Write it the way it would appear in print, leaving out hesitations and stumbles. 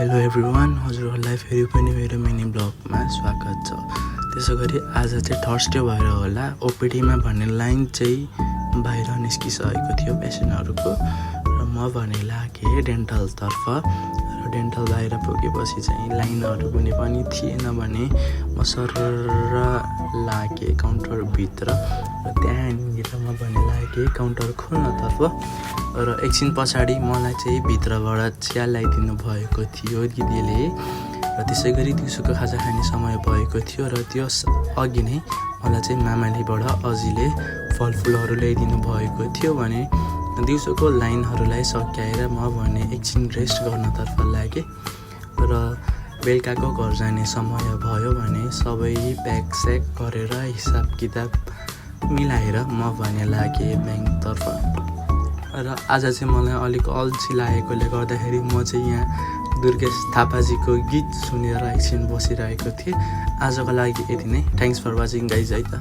Hello everyone, हजुरहरूलाई फेरि पनि मेरो मिनी ब्लगमा स्वागत छ। त्यसो गरी आज चाहिँ थर्सडे भएर होला ओपिडीमा भन्ने लाइन चाहिँ बाहिर निस्किसकेको थियो पेसेन्टहरूको र म भने लागेँ डेन्टलतर्फ। र डेन्टल बाहिर पुगेपछि चाहिँ लाइनहरू कुनै पनि थिएन भने म सरर लागेँ काउन्टरभित्र र त्यहाँनिर म भने लागेँ काउन्टर खोल्नतर्फ र एकछिन पछाडि मलाई चाहिँ भित्रबाट चिया ल्याइदिनु भएको थियो दिदीले। र त्यसै गरी दिउँसोको खाजा खाने समय भएको थियो र त्यो अघि नै मलाई चाहिँ मामालीबाट अजीले फलफुलहरू ल्याइदिनु भएको थियो भने दिउँसोको लाइनहरूलाई सकाएर म भने एकछिन रेस्ट गर्नतर्फ लागेँ र बेलुकाको घर जाने समय भयो भने सबै प्याकस्याक गरेर हिसाब किताब मिलाएर म भने लागेँ ब्याङ्कतर्फ। र आज चाहिँ मलाई अलिक अल्छी लागेकोले गर्दाखेरि म चाहिँ यहाँ दुर्गेश थापाजीको गीत सुनेर एकछिन बसिरहेको थिएँ। आजको लागि यति नै। थ्याङ्क्स फर वाचिङ गाइज है त।